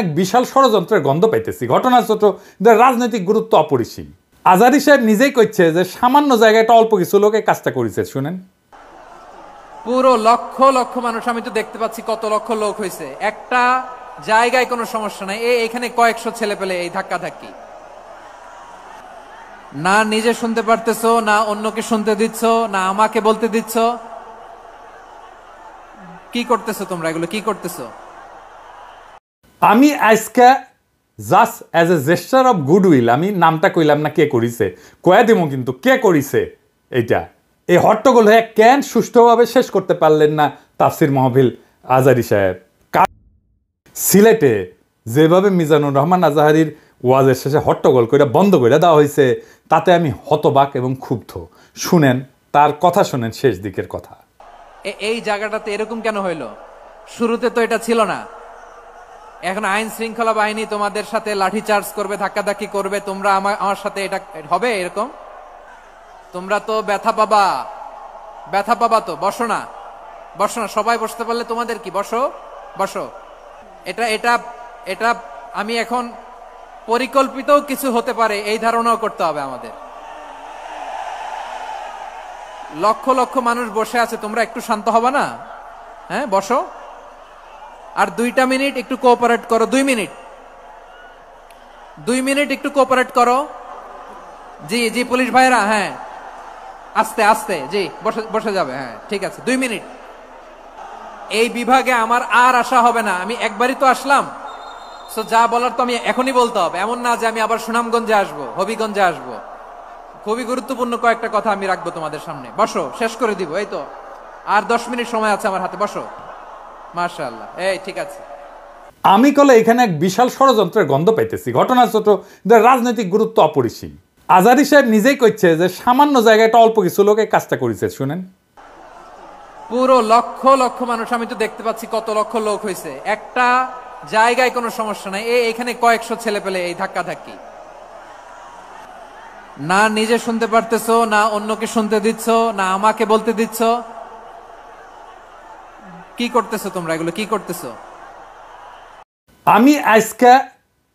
এক বিশাল ষড়যন্ত্রের গন্ধ পাইতেছি। ঘটনা ছোট, রাজনৈতিক গুরুত্ব অপরিসীম। আজারি সাহেব নিজেই কইছে যে সামান্য জায়গায় একটা অল্প কিছু লোক এই কাজটা করেছে। শুনেন, পুরো লক্ষ লক্ষ মানুষ, আমি তো দেখতে পাচ্ছি কত লক্ষ লোক হয়েছে, একটা জায়গায় কোনো সমস্যা নাই। এখানে কয়েকশো ছেলে পেলে এই ধাক্কা ধাক্কি, না নিজে শুনতে পারতেছো, না অন্যকে শুনতে দিচ্ছ, না আমাকে বলতে দিচ্ছ। কি করতেছো তোমরা? এগুলো কি করতেছো? আমি আজকে just as a gesture of goodwill, আমি নামটা কইলাম না কে করিছে, কয়া দিব কিন্তু কে করিছে এইটা। এই হট্টগোল হয়ে কেন সুষ্ঠুভাবে শেষ করতে পারলেন না তাফসির মাহফিল আজারি সাহেব? সিলেটে যেভাবে মিজানুর রহমান আজাহারির ওয়াজের শেষে হট্টগোল করে বন্ধ করে দেওয়া হয়েছে, তাতে আমি হতবাক এবং ক্ষুব্ধ। শুনেন তার কথা, শুনেন শেষ দিকের কথা। এই জায়গাটাতে এরকম কেন হইলো? শুরুতে তো এটা ছিল না। এখন আইন শৃঙ্খলা বাহিনী তোমাদের সাথে লাঠি চার্জ করবে, ধাক্কাধাক্কি করবে, তোমরা আমার সাথে এটা হবে এরকম? তোমরা তো ব্যথা পাবা তো। বসো না, সবাই বসতে পারলে তোমাদের কি? বসো। এটা আমি এখন পরিকল্পিত কিছু হতে পারে এই ধারণাও করতে হবে আমাদের। লক্ষ লক্ষ মানুষ বসে আছে, তোমরা একটু শান্ত হবা না? হ্যাঁ, বসো। আর 2 মিনিট একটু কোঅপারেট করো। 2 মিনিট একটু কোঅপারেট করো। জি পুলিশ ভাইরা, হ্যাঁ আস্তে আস্তে, জি বসে যাবে। হ্যাঁ ঠিক আছে, 2 মিনিট। এই বিভাগে আমার আর আসা হবে না, আমি একবারই তো আসলাম। সো যা বলার তো আমি এখনই বলতে হবে, এমন না যে আমি আবার সুনামগঞ্জে আসবো, হবিগঞ্জে আসবো। খুবই গুরুত্বপূর্ণ কয়েকটা কথা আমি রাখবো তোমাদের সামনে। বসো, শেষ করে দিব। এই তো আর 10 মিনিট সময় আছে আমার হাতে। বসো। মাশাআল্লাহ, এই ঠিক আছে। আমি কলে এখানে এক বিশাল ষড়যন্ত্রের গন্ধ পাইতেছি। ঘটনা ছোট, রাজনৈতিক গুরুত্ব অপরিসীম। আজারি সাহেব নিজেই কইছে যে সামান্য জায়গায় একটা অল্প কিছু লোক এই কাজটা করেছে। শুনেন, পুরো লক্ষ লক্ষ মানুষ, আমি তো দেখতে পাচ্ছি কত লক্ষ লোক হয়েছে, একটা জায়গায় কোনো সমস্যা নাই। এখানে কয়েকশো ছেলে পেলে এই ধাক্কা ধাক্কি, না নিজে শুনতে পারতেছো, না অন্যকে শুনতে দিচ্ছ, না আমাকে বলতে দিচ্ছ। কি করতেছো তোমরা? এগুলো কি করতেছো? আমি আজকে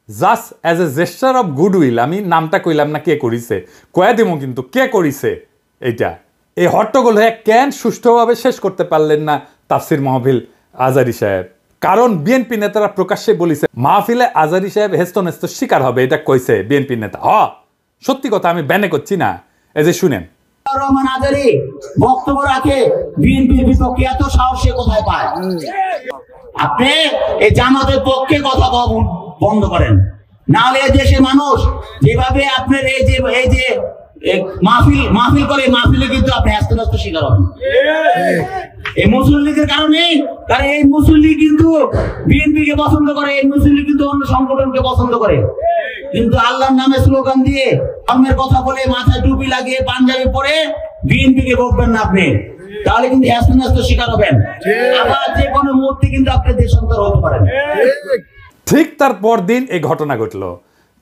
just as a gesture of goodwill, আমি নামটা কইলাম না কে করিছে, কয়া দিব কিন্তু কে করিছে এইটা। এই হট্টগোল হয়ে কেন সুষ্ঠুভাবে শেষ করতে পারলেন না তাফসির মাহফিল আজারি সাহেব? কারণ বিএনপি নেতারা প্রকাশ্যে বলিছে মাহফিলে আজারি সাহেব হেস্তনেস্ত শিকার হবে, এটা কইছে বিএনপি নেতা। সত্যি কথা, আমি ব্যানে করছি না। এই যে শুনেন, রহমান আজারি বক্তব্য রাখে বিএনপির বিপক্ষে, এত সাহস সে কোথায় পায়? আপনি এই জামাতের পক্ষে কথা বন্ধ করেন, নাহলে এই দেশের মানুষ যেভাবে আপনার এই যে মাহফিল করে, মাহফিলে কিন্তু আপনি হ্যাস্ত শিকার হবেন এই মুসলিম লীগের কারণে। কারণ এই মুসলিম লীগ কিন্তু বিএনপি কে পছন্দ করে, এই মুসলিম লীগ কিন্তু অন্য সংগঠনকে পছন্দ করে। কিন্তু আল্লাহর নামে স্লোগান দিয়ে, ধর্মের কথা বলে, মাথায় টুপি লাগিয়ে, পাঞ্জাবি পরে বিএনপি কে বলবেন না আপনি, তাহলে কিন্তু হ্যাস্ত শিকার হবেন। আবার যে কোনো মুহূর্তে কিন্তু আপনি দেশান্তর হতে পারেন। ঠিক তার পরদিন এই ঘটনা ঘটলো।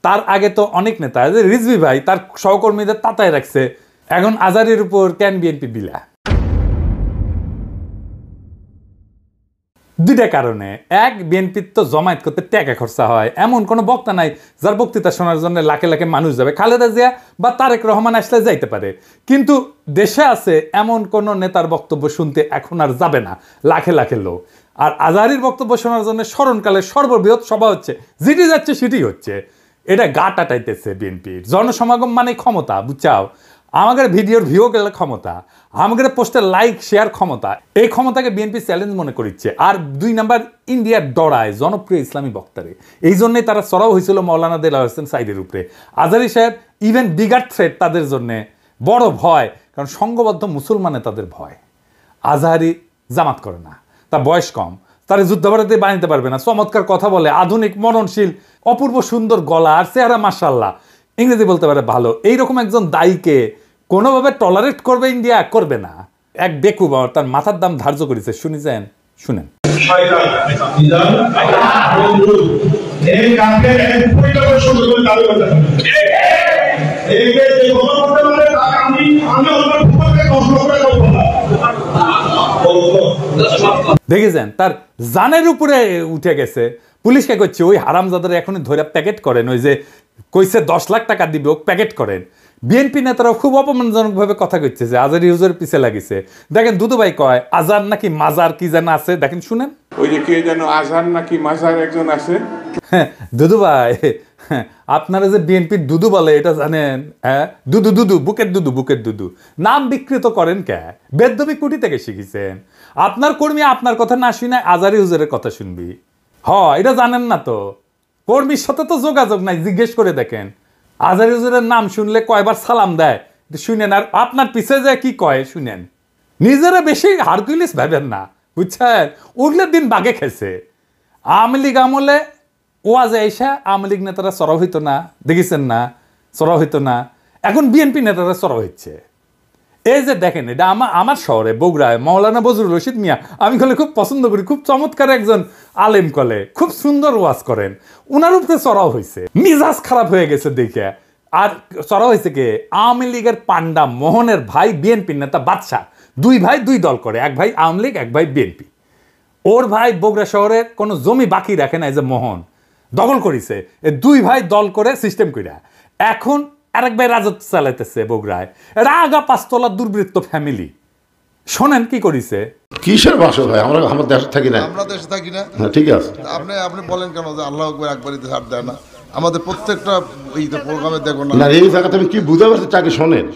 তার আগে তো অনেক নেতা, রিজভী ভাই তার সহকর্মীদের তাতায় রাখছে। এখন আজারির উপর কেন বিএনপি বিলা? দুইটা কারণে। এক, বিএনপির তো জমায়েত করতে টাকা খরচা হয়, এমন কোনো বক্তা নাই যার বক্তৃতা শোনার জন্য লাখে লাখে মানুষ যাবে। খালেদা জিয়া বা তারেক রহমান আসলে যাইতে পারে, কিন্তু দেশে আছে এমন কোন নেতার বক্তব্য শুনতে এখন আর যাবে না লাখে লাখে লোক। আর আজারির বক্তব্য শোনার জন্য স্মরণকালের সর্ববৃহৎ সভা হচ্ছে, যেটি যাচ্ছে সেটি হচ্ছে। এটা গা টাটাইতেছে বিএনপির। জনসমাগম মানে ক্ষমতা, বুঝছাও? আমাদের ভিডিওর ভিউ গেলে ক্ষমতা, আমাদের পোস্টের লাইক শেয়ার ক্ষমতা, এই ক্ষমতাকে বিএনপি চ্যালেঞ্জ মনে করছে। আর 2 নাম্বার, ইন্ডিয়ার ডরায় জনপ্রিয় ইসলামী বক্তারে। এই জন্যই তারা চড়াও হয়েছিল মৌলানা দেলাওয়ার হোসেন সাইদের উপরে। আজারি সাহেব ইভেন বিগার থ্রেট তাদের জন্য বড় ভয়, কারণ সংঘবদ্ধ মুসলমানে তাদের ভয়। আজহারি জামাত করে না, তার বয়স কম, তারা যুদ্ধাপরাধী বানাইতে পারবে না, চমৎকার কথা বলে, আধুনিক মননশীল, অপূর্ব সুন্দর গলা আর চেহারা, মাশাআল্লাহ, ইংরেজি বলতে পারে ভালো। এইরকম একজন দায়ীকে কোনোভাবে টলারেট করবে ইন্ডিয়া? করবে না। এক বেকুব তার মাথার দাম ধার্য করেছে, শুনেছেন? শুনেন, দেখেছেন তার জানের উপরে উঠে গেছে। পুলিশকে কইছে ওই হারামজাদার এখনই ধরে প্যাকেট করেন, ওই যে কইছে 10 লাখ টাকা দিবে ও প্যাকেট করেন। বিএনপি নেতারাও খুব অপমানজনকভাবে কথা কইছে যে আজারি হুজুরের পিছে লাগিছে। দেখেন দুদু ভাই কয় আজার নাকি মাজার কি যেন আছে, দেখেন শুনেন। ওই যে কে যেন আজার নাকি মাজার একজন আছে। দুদু ভাই আপনারা যে বিএনপির দুদু বলে এটা জানেন? হ্যাঁ, দুদু দুদু বুকের দুদু বুকের দুদু নাম বিকৃত করেন কে? বেদবি কুটি থেকে শিখেছেন? আপনার কর্মী আপনার কথা না শুনে আজারি হুজুরের কথা শুনবি? এটা জানেন না তো? কর্মীর সাথে তো যোগাযোগ নাই, জিজ্ঞেস করে দেখেন। আজারি হুজুরের নাম শুনলে কয়বার সালাম দেয় শুনেন, আর আপনার পিছে যে কি কয় শুনেন। নিজেরা বেশি হারকুলিস ভাবেন না, বুঝছেন? উগলের দিন বাগে খেছে। আওয়ামী লীগ আমলে ওয়াজে আইসা আওয়ামী লীগ নেতারা চড়াও হইতো না, দেখেছেন না? চড়াও হইতো না, এখন বিএনপি নেতারা চড়াও হচ্ছে। এই যে দেখেন, এটা আমার শহরে বগুড়ায় মাওলানা বজরুল রশিদ মিয়া, আমি কলে খুব পছন্দ করি, খুব চমৎকার একজন আলেম, কলে খুব সুন্দর ওয়াজ করেন, উনার উপরে চড়াও হয়েছে। মিজাজ খারাপ হয়ে গেছে দেখে। আর চড়াও হয়েছে কে? আওয়ামী লীগের পান্ডা মোহনের ভাই বিএনপি নেতা বাদশা, দুই ভাই দুই দল করে, এক ভাই আওয়ামী লীগ এক ভাই বিএনপি। ওর ভাই বগুড়া শহরের কোনো জমি বাকি রাখে না, এই যে মোহন দখল করেছে, দুই ভাই দল করে সিস্টেম কইরা এখন আরেক ভাই রাজত্ব চালাইতেছে বগুড়ায়। এরা আগা 5 তলা দুর্বৃত্ত ফ্যামিলি। শোনেন কি করিছে। কিসের ভাষা ভাই? আমরা আমার দেশে থাকি না, আমরা দেশে থাকি না। ঠিক আছে, আপনি বলেন কেন যে আল্লাহু আকবার একবারই ছাড় দেয় না? আমাদের প্রত্যেকটা এই প্রোগ্রামে দেখো না, এই জায়গাতে আমি কি বুঝতে পারছি চাকি শোনেন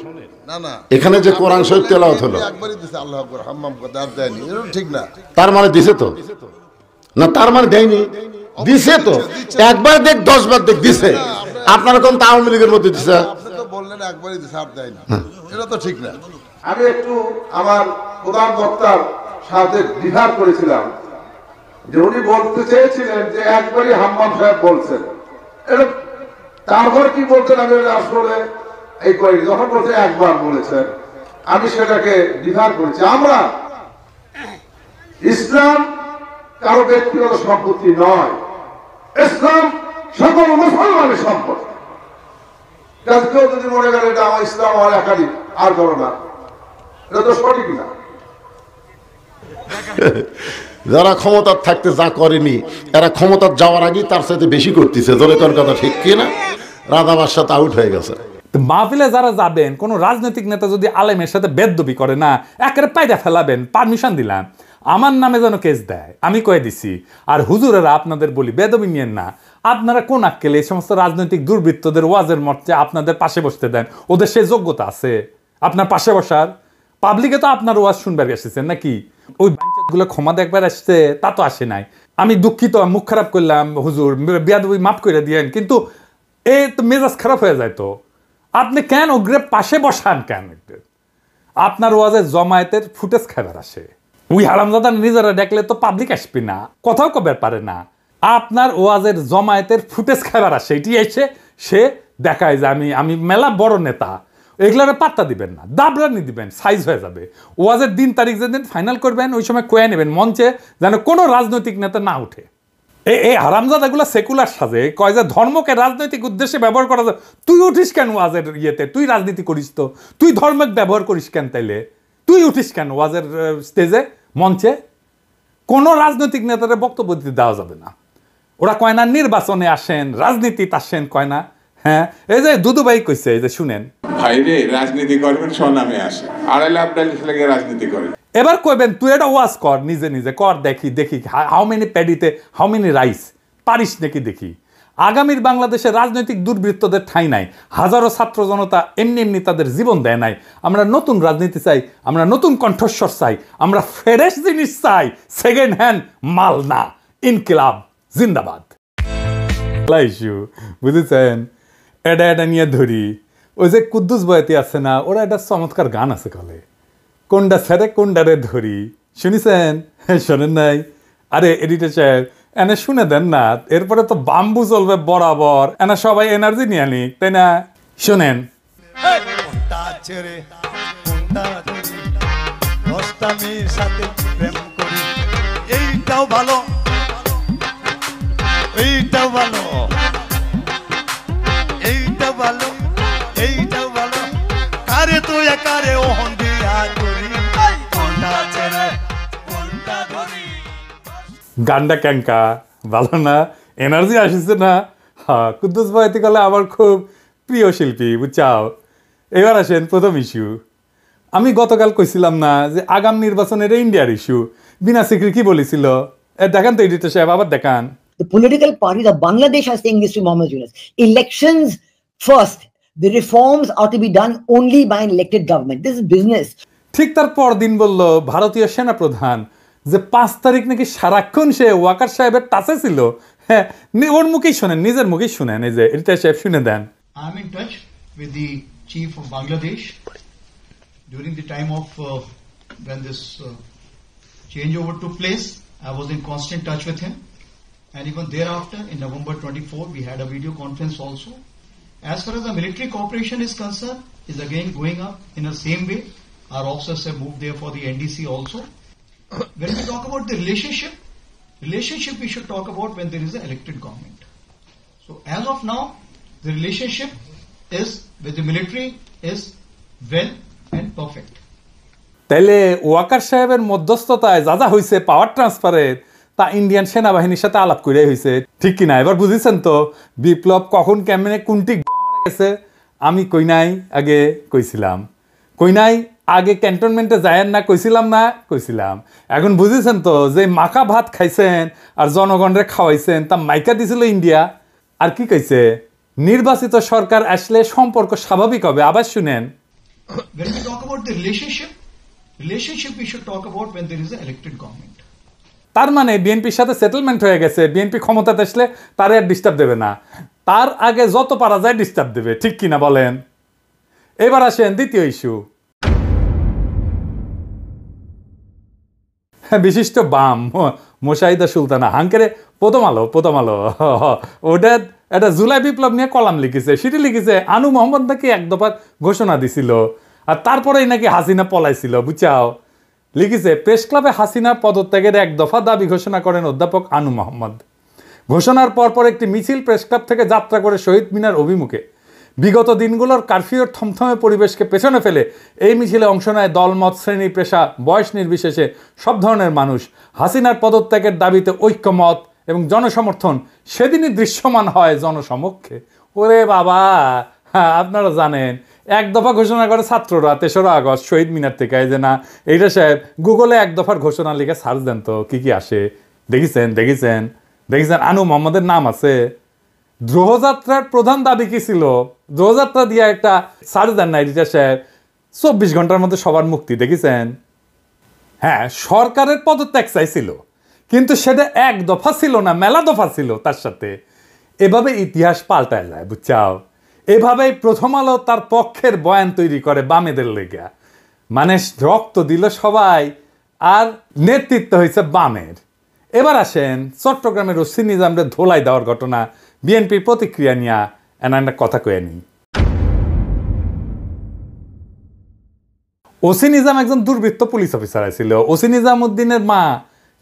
না না, এখানে যে কোরআন শরীফ তেলাওয়াত হলো একবারই দিছে আল্লাহু আকবার, হাম্মাম করতে আর দেয়নি, এটা ঠিক না। তার মানে দিছে তো না? তার মানে দেয়নি, দিছে তো। একবার দেখ 10 বার দেখ দিছে। আপনারা কোন আওয়ামী লীগের মধ্যে দিছে? আপনি তো বললেন একবারই দিছে আর দেয়নি, এটা তো ঠিক না। আমি একটু আমার প্রধান বক্তার সাথে বিভাগ করেছিলাম যে উনি বলতে চেয়েছিলেন যে একবারই হাম্মাম সাহেব বলছেন, এটা তারপর কি বলছেন আমি আসলে এই করি, যখন বলছে একবার বলেছেন আমি সেটাকে বিভাগ করেছি। আমরা ইসলাম কারো ব্যক্তিগত সম্পত্তি নয়, ইসলাম সকল মুসলমানের সম্পদ। কেউ যদি মনে করে এটা আমার ইসলাম আমার একাধিক আর করো না, এটা তো সঠিক না। যারা ক্ষমতার থাকতে যা করেনি এরা ক্ষমতার যাওয়ার আগেই তার সাথে বেশি করতেছে। জোরে কোন কথা ঠিক কি না? রাধাবার সাথে আউট হয়ে গেছে। মাহফিলে যারা যাবেন, কোন রাজনৈতিক নেতা যদি আলেমের সাথে বেদবি করে না, একেবারে পায়দা ফেলাবেন, পারমিশন দিলাম, আমার নামে যেন কেস দেয়, আমি কয়ে দিছি। আর হুজুরেরা আপনাদের বলি বেদবি নিয়েন না। আপনারা কোন আক্কেলে এই সমস্ত রাজনৈতিক দুর্বৃত্তদের ওয়াজের মঞ্চে আপনাদের পাশে বসতে দেন? ওদের সে যোগ্যতা আছে আপনার পাশে বসার? পাবলিকে তো আপনার ওয়াজ শুনবার এসেছেন নাকি? ওই বাঞ্চতগুলো ক্ষমা দেখবার আসছে, তা তো আসে নাই। আমি দুঃখিত, মুখ খারাপ করলাম, হুজুর বেয়াদবি মাফ করে দিয়েন, কিন্তু এ তো মেজাজ খারাপ হয়ে যায়। তো আপনি কেন ওগ্রে পাশে বসান কেন? আপনার ওয়াজে জমায়েতের ফুটেজ খাবার আসে, ওই হারামজাদা নিজেরা দেখলে তো পাবলিক আসবে না, কথাও কবার পারে না। আপনার ওয়াজের জমায়েতের ফুটেজ খাবার আসে, এটি এসে সে দেখায় যে আমি মেলা বড় নেতা। এগুলোর পাত্তা দিবেন না, দাবরানি দিবেন, সাইজ হয়ে যাবে। ওয়াজের দিন তারিখ যেদিন ফাইনাল করবেন ওই সময় কয়ে নেবেন মঞ্চে, যেন কোনো রাজনৈতিক নেতা না উঠে। এই হারামজাদাগুলো সেকুলার সাজে, কয় যে ধর্মকে রাজনৈতিক উদ্দেশ্যে ব্যবহার করা যায়। তুই উঠিস কেন ওয়াজের ইয়েতে? তুই রাজনীতি করিস তো, তুই ধর্মকে ব্যবহার করিস কেন? তাইলে তুই উঠিস কেন ওয়াজের স্টেজে, মঞ্চে? কোনো রাজনৈতিক নেতাদের বক্তব্য দিতে দেওয়া যাবে না। ওরা কয় না নির্বাচনে আসেন, রাজনীতিতে আসেন, কয় না? হ্যাঁ, এই যে দুদু ভাই কইছে, এই যে শুনেন। ভাইরে রাজনীতি করবেন স্বনামে আসে, আড়াইলে আপনার লেগে রাজনীতি করেন। এবার কইবেন তুই এটা ওয়াজ কর, নিজে নিজে কর, দেখি দেখি হাউ মেনি প্যাডিতে হাউ মেনি রাইস, পারিস নাকি দেখি। আগামীর বাংলাদেশে রাজনৈতিক দুর্বৃত্তদের ঠাঁই নাই। হাজারো ছাত্র জনতা এমনি এমনি তাদের জীবন দেয় নাই। আমরা নতুন রাজনীতি চাই, আমরা নতুন কণ্ঠস্বর চাই, আমরা ফ্রেশ জিনিস চাই, সেকেন্ড হ্যান্ড মাল না। ইনকিলাব জিন্দাবাদ। বুঝেছেন? এটা নিয়ে ধরি। ওই যে কুদ্দুস বয়াতি আছে না, ওরা একটা চমৎকার গান আছে, কলে কোনটা ছেড়ে কোনটারে ধরি, শুনিছেন? শোনেন নাই? আরে এডিটর সাহেব এনে শুনে দেন না, এরপরে তো বাম্বু চলবে বরাবর, এনা সবাই এনার্জি নিয়ে নিক, তাই না? শোনেন। এইটাও ভালো, এইটাও ভালো, এইটাও ভালো, এইটাও ভালো, কারে তুই কারে ওহন দিয়া করি, কোনটা ছেড়ে কোনটা ধরি। গান্ডা ক্যাঙ্কা ভালো না, এনার্জি আসিছে না? হ্যাঁ, কুদ্দুস ভাই কলে আমার খুব প্রিয় শিল্পী, বুঝছাও। এবার আসেন প্রথম ইস্যু। আমি গতকাল কইছিলাম না যে আগাম নির্বাচনের ইন্ডিয়ার ইস্যু, বিনা সিকরি কি বলেছিল? দেখান তো এডিটর সাহেব, আবার দেখান। The political parties of Bangladesh are saying this to Mohammed Yunus. Elections first. The reforms are to be done only by an elected government. This is business. ঠিক তার পরদিন বলল ভারতীয় সেনা প্রধান যে 5 তারিখ নাকি সারাক্ষণ সে ওয়াকার সাহেবের টাচে ছিল। হ্যাঁ, ওর মুখেই শোনেন, নিজের মুখেই শুনেন, এই যে এডিটর সাহেব শুনে দেন। I am in touch with the chief of Bangladesh during the time of when this changeover took place. I was in constant touch with him, and even thereafter, in November 24, we had a video conference also. As far as the military cooperation is concerned, is again going up in the same way. Our officers have moved there for the NDC also. When we talk about the relationship we should talk about when there is an elected government. So as of now, the relationship is with the military is well and perfect. তাইলে ওয়াকার সাহেবের মধ্যস্থতায় যা যা হয়েছে পাওয়ার ট্রান্সফারের, তা Indian সেনাবাহিনীর সাথে আলাপ করে হয়েছে, ঠিক কিনা? এবার বুঝেছেন তো বিপ্লব কখন কেমনে কোনটি গেছে? আমি কই নাই আগে কইছিলাম, কই নাই আগে ক্যান্টনমেন্টে যায়েন না কইছিলাম না? কইছিলাম। এখন বুঝেছেন তো যে মাখা ভাত খাইছেন আর জনগণরে খাওয়াইছেন, তা মাইকা দিছিল ইন্ডিয়া। আর কি কইছে? নির্বাচিত সরকার আসলে সম্পর্ক স্বাভাবিক হবে। আবার শুনেন। When we talk about the relationship we should talk about when there is an elected government. তার মানে বিএনপির সাথে সেটেলমেন্ট হয়ে গেছে, বিএনপি ক্ষমতাতে আসলে তারে আর ডিস্টার্ব দেবে না, তার আগে যত পারা যায় ডিস্টার্ব দেবে, ঠিক কিনা বলেন? এবার আসেন দ্বিতীয় ইস্যু। বিশিষ্ট বাম মোশাহিদা সুলতানা হাঙ্কেরে প্রথম আলো ওটা একটা জুলাই বিপ্লব নিয়ে কলাম লিখেছে। সেটি লিখেছে আনু মোহাম্মদ নাকি এক দফার ঘোষণা দিছিল, আর তারপরেই নাকি হাসিনা পলাইছিল, বুঝাও। লিখেছে প্রেস ক্লাবে হাসিনা পদত্যাগের এক দফা দাবি ঘোষণা করেন অধ্যাপক আনু মোহাম্মদ। ঘোষণার পরপর একটি মিছিল প্রেস ক্লাব থেকে যাত্রা করে শহীদ মিনার অভিমুখে। বিগত দিনগুলোর কারফিউর থমথমে পরিবেশকে পেছনে ফেলে এই মিছিলে অংশ নেয় দলমত, শ্রেণী, পেশা, বয়স নির্বিশেষে সব ধরনের মানুষ। হাসিনার পদত্যাগের দাবিতে ঐক্যমত এবং জনসমর্থন সেদিনই দৃশ্যমান হয় জনসমক্ষে। ওরে বাবা, হ্যাঁ আপনারা জানেন এক দফা ঘোষণা করে ছাত্ররা 3রা আগস্ট শহীদ মিনার থেকে। এই যে না এইটা সাহেব গুগলে এক দফার ঘোষণা লিখে সার্চ দেন তো কি আসে। দেখেছেন আনু মোহাম্মদের নাম আছে। দ্রোহযাত্রার প্রধান দাবি কি ছিল? দ্রোহযাত্রা দিয়ে একটা সার্চ দেন না এডিটর সাহেব, 24 ঘন্টার মধ্যে সবার মুক্তি। দেখেছেন? হ্যাঁ, সরকারের পদত্যাগ চাইছিল, কিন্তু সেটা এক দফা ছিল না, মেলা দফা ছিল তার সাথে। এভাবে ইতিহাস পাল্টায় যায়, বুঝছাও। এভাবেই প্রথম আলো তার পক্ষের বয়ান তৈরি করে বামেদের লেগা, মানে রক্ত দিল সবাই আর নেতৃত্ব হয়েছে বামের। এবার আসেন চট্টগ্রামের ওসি নিজামরে ধোলাই দেওয়ার ঘটনা, বিএনপির প্রতিক্রিয়া নিয়ে একটা কথা কয়ে নি। ওসি নিজাম একজন দুর্বৃত্ত পুলিশ অফিসার ছিল। ওসি নিজামউদ্দিনের মা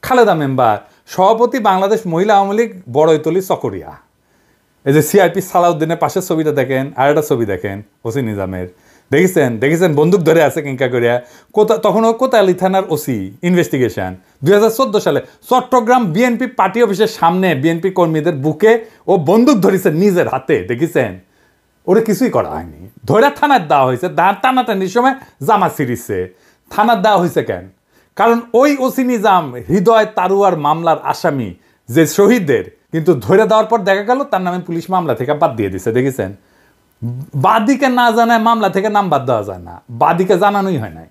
খালেদা মেম্বার, সভাপতি বাংলাদেশ মহিলা আওয়ামী লীগ বড়ইতলি চকরিয়া। এই যে সিআরপি সালাউদ্দিনের পাশের ছবিটা দেখেন, আর একটা ছবি দেখেন ওসি নিজামের। দেখেছেন বন্দুক ধরে আছে কিঙ্কা করিয়া। তখনও কোতোয়ালি থানার ওসি ইনভেস্টিগেশন। 2014 সালে চট্টগ্রাম বিএনপি পার্টি অফিসের সামনে বিএনপি কর্মীদের বুকে ও বন্দুক ধরেছে নিজের হাতে। দেখেছেন? ওরা কিছুই করা হয়নি, ধরে থানার দেওয়া হয়েছে। টানাটানির সময় জামা ছিঁড়িছে। থানার দেওয়া হয়েছে কেন? কারণ ওই ওসি নিজাম হৃদয় তারুয়ার মামলার আসামি যে শহীদদের, কিন্তু ধরে দেওয়ার পর দেখা গেল তার নামে পুলিশ মামলা থেকে বাদ দিয়ে দিছে। দেখেছেন? বাদীকে না জানায় মামলা থেকে নাম বাদ দেওয়া যায় না, বাদীকে জানানোই হয় নাই।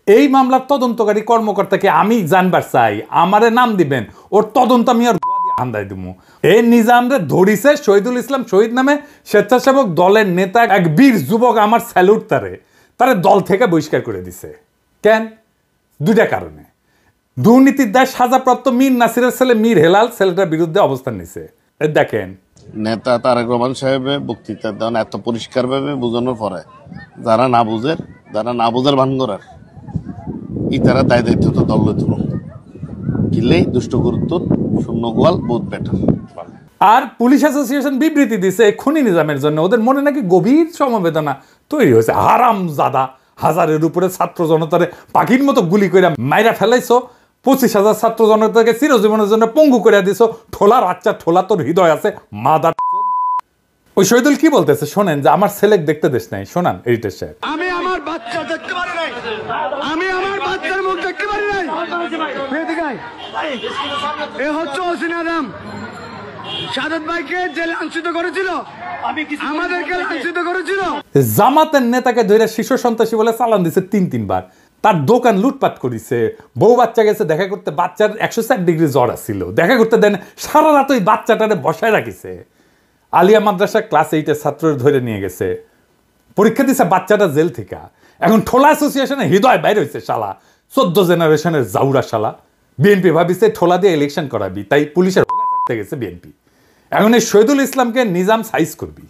এই মামলার তদন্তকারী কর্মকর্তাকে আমি জানবার চাই, আমারে নাম দিবেন, ওর তদন্ত আমি আর আন্দাই দিব। এই নিজামরে ধরিছে শহীদুল ইসলাম শহীদ নামে স্বেচ্ছাসেবক দলের নেতা, এক বীর যুবক। আমার স্যালুট তারে দল থেকে বহিষ্কার করে দিছে। কেন? 2টা কারণে। দুর্নীতির দায় সাজাপ্রাপ্ত মীর নাসিরের ছেলে মীর হেলাল ছেলেটার বিরুদ্ধে অবস্থান নিছে। দেখেন নেতা তারেক রহমান সাহেবের বক্তৃতা দেন এত পরিষ্কার ভাবে বোঝানোর পরে যারা না বুঝের ভান করার তারা দায় দায়িত্ব তো দল তুলো কিলেই দুষ্ট গুরুত্ব শূন্য গোয়াল বোধ বেটার। আর পুলিশ অ্যাসোসিয়েশন বিবৃতি দিছে খুনি নিজামের জন্য ওদের মনে নাকি গভীর সমবেদনা তৈরি হয়েছে। হারাম জাদা, হাজারের উপরে ছাত্র জনতারে পাখির মতো গুলি করে মাইরা ফেলাইছো, 25,000 ছাত্র জনতাকে চিরজীবনের জন্য পঙ্গু করে দিছো। ঠোলার আচ্ছা ঠোলা তোর হৃদয় আছে মাদার। ওই শহীদুল কি বলতেছে শোনেন, যে আমার ছেলে দেখতে দেশ নাই। শোনান এডিটর সাহেব। আমি আমার বাচ্চা দেখতে পারি নাই, আমি আমার বাচ্চার মুখ দেখতে পারি নাই। এ হচ্ছে হোসেন আদম, সাদত ভাইকে যে লাঞ্ছিত করেছিল, আমাদেরকে লাঞ্ছিত করেছিল। জামাতের নেতাকে ধরে শিশু সন্ত্রাসী বলে চালান দিছে 3 বার। তার দোকান লুটপাট করেছে, বউ বাচ্চা গেছে দেখা করতে, বাচ্চার 104 ডিগ্রি জ্বর আসছিল, দেখা করতে দেন, সারা রাত ওই বাচ্চাটারে বসায় রাখিছে। আলিয়া মাদ্রাসা ক্লাস 8-এর ছাত্রদের ধরে নিয়ে গেছে, পরীক্ষা দিছে বাচ্চাটা জেল থেকে। এখন ঠোলা অ্যাসোসিয়েশনে হৃদয় বাইরে হয়েছে শালা, 14 জেনারেশনের জাউরা শালা। বিএনপি ভাবিছে ঠোলা দিয়ে ইলেকশন করাবি, তাই পুলিশের থাকতে গেছে বিএনপি। এখন এই শহীদুল ইসলামকে নিজাম সাইজ করবি।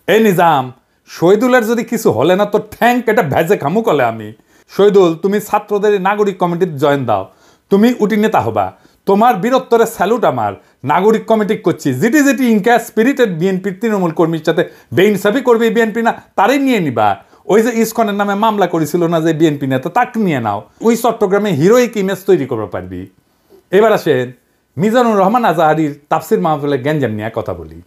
এই নিজাম, শহীদুলের যদি কিছু হলে না তো ঠ্যাং এটা ভেজে খামু কলে আমি। শহীদুল, তুমি ছাত্রদের নাগরিক কমিটিতে জয়েন দাও, তুমি উটি নেতা হবা। তোমার বীরত্বরে স্যালুট আমার। নাগরিক কমিটি করছি, যেটি যেটি ইনকা স্পিরিটেড বিএনপির তৃণমূল কর্মীর সাথে বেইনসাফি করবে বিএনপি না, তারই নিয়ে নিবা। ওই যে ইসকনের নামে মামলা করেছিল না যে বিএনপি নেতা, তাকে নিয়ে নাও। ওই চট্টগ্রামে হিরোইক ইমেজ তৈরি করতে পারবি। এবার আসেন মিজানুর রহমান আজাহারির তাফসির মাহফিলে গ্যাঞ্জাম নিয়ে কথা বলি।